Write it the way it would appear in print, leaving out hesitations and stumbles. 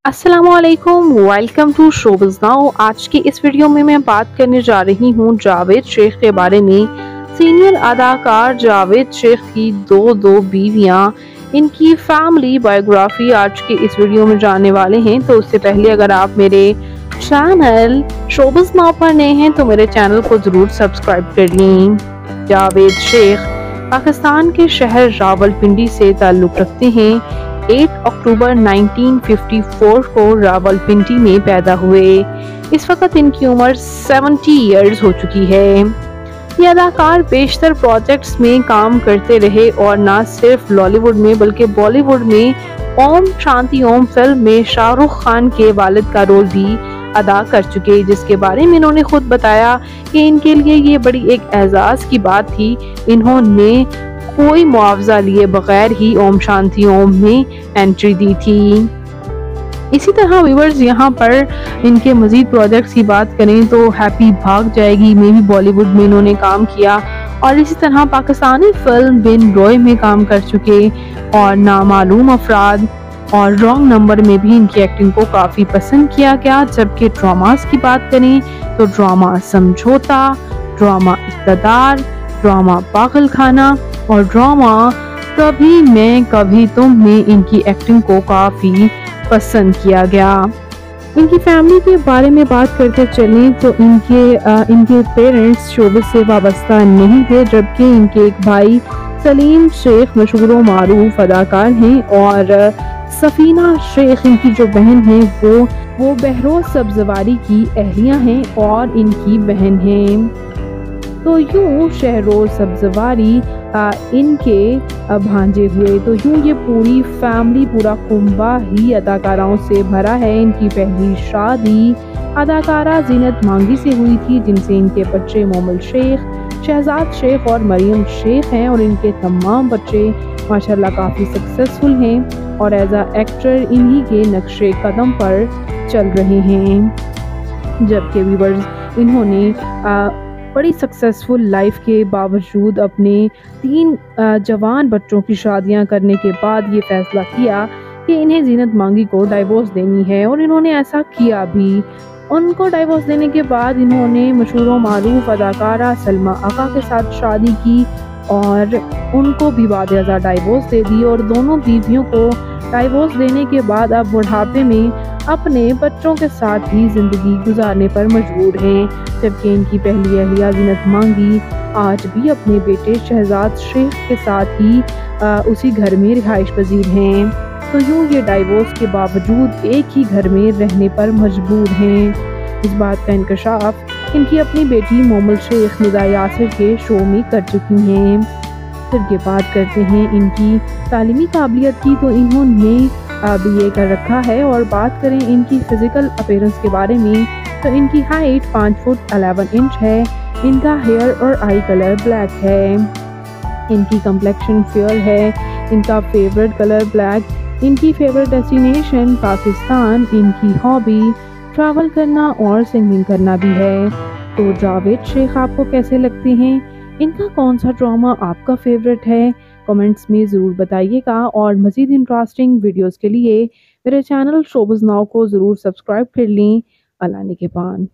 अस्सलामुअलैकुम, welcome to showbiz now. आज की इस वीडियो में मैं बात करने जा रही हूँ जावेद शेख के बारे में। सीनियर अदाकार जावेद शेख की दो बीवियाँ, इनकी फैमिली बायोग्राफी आज की इस वीडियो में जानने वाले हैं। तो उससे पहले अगर आप मेरे चैनल शोबिज़ नाउ पर नए हैं तो मेरे चैनल को ज़रूर सब्सक्राइब कर लें। जावेद शेख पाकिस्तान के शहर रावलपिंडी से ताल्लुक़ रखते हैं। 8 अक्टूबर 1954 को रावलपिंडी में पैदा हुए। इस वक्त इनकी उम्र 70 इयर्स हो चुकी है। ये अदाकार बेशतर प्रोजेक्ट्स में काम करते रहे और न सिर्फ लॉलीवुड में बल्कि बॉलीवुड में ओम शांति ओम फिल्म में शाहरुख खान के वालिद का रोल भी अदा कर चुके, जिसके बारे में इन्होंने खुद बताया कि इनके लिए ये बड़ी एक एजाज की बात थी। इन्होंने कोई मुआवजा लिए बगैर ही ओम शांति ओम में एंट्री दी थी। इसी तरह व्यूअर्स यहाँ पर इनके मजीद प्रोजेक्ट्स की बात करें तो हैप्पी भाग जाएगी में भी बॉलीवुड में इन्होंने काम किया और इसी तरह पाकिस्तानी फिल्म बिन रॉय में काम कर चुके और नामालूम अफराद और रॉन्ग नंबर में भी इनकी एक्टिंग को काफ़ी पसंद किया गया। जबकि ड्रामास की बात करें तो ड्रामा समझौता, ड्रामा इक़्तिदार, ड्रामा पागल खाना और ड्रामा कभी मैं कभी तुम में इनकी एक्टिंग को काफ़ी पसंद किया गया। इनकी फैमिली के बारे में बात करते चलें तो इनके पेरेंट्स शोबिज़ से वाबस्ता नहीं थे, जबकि इनके एक भाई सलीम शेख मशहूर व मारूफ अदाकार हैं और सफीना शेख इनकी जो बहन है वो बहरोज सब्जवारी की अहलिया हैं और इनकी बहन हैं। तो यूँ शहरोज सब्जवारी इनके भांजे हुए। तो यूँ ये पूरी फैमिली, पूरा कुंबा ही अदाकाराओं से भरा है। इनकी पहली शादी अदाकारा जीनत मांगी से हुई थी, जिनसे इनके बच्चे मोमल शेख, शहजाद शेख और मरियम शेख हैं और इनके तमाम बच्चे माशाल्लाह काफ़ी सक्सेसफुल हैं और एज आ एक्टर इन्हीं के नक्शे कदम पर चल रहे हैं। जबकि व्यूअर्स इन्होंने बड़ी सक्सेसफुल लाइफ के बावजूद अपने 3 जवान बच्चों की शादियां करने के बाद ये फैसला किया कि इन्हें जीनत मांगी को डाइवोर्स देनी है और इन्होंने ऐसा किया भी। उनको डाइवोर्स देने के बाद इन्होंने मशहूर व मारूफ अदाकारा सलमा आका के साथ शादी की और उनको भी बाद डाइवोर्स दे दी और दोनों बीवियों को डाइवोर्स देने के बाद अब बुढ़ापे में अपने बच्चों के साथ ही ज़िंदगी गुजारने पर मजबूर हैं। जबकि इनकी पहली अहलिया जीनत मांगी आज भी अपने बेटे शहजाद शेख के साथ ही उसी घर में रिहाइश पजीर हैं। तो यूँ ये डाइवोर्स के बावजूद एक ही घर में रहने पर मजबूर हैं। इस बात का इंकशाफ इनकी अपनी बेटी मोमल शेख निदा यासिर के शो में कर चुकी हैं। फिर ये बात करते हैं इनकी तालीमी काबिलियत की, तो इन्होंने BA कर रखा है और बात करें इनकी फ़िज़िकल अपीयरेंस के बारे में तो इनकी हाइट 5 फुट 11 इंच है। इनका हेयर और आई कलर ब्लैक है। इनकी कम्प्लेक्शन फेयर है। इनका फेवरेट कलर ब्लैक। इनकी फेवरेट डेस्टिनेशन पाकिस्तान। इनकी हॉबी ट्रैवल करना और सिंगिंग करना भी है। तो जावेद शेख आपको कैसे लगते हैं? इनका कौन सा ड्रामा आपका फेवरेट है? कमेंट्स में ज़रूर बताइएगा और मज़ीद इंटरेस्टिंग वीडियोस के लिए मेरे चैनल शोबिज़ नाउ को ज़रूर सब्सक्राइब कर लें। अल्लाह निगहबान।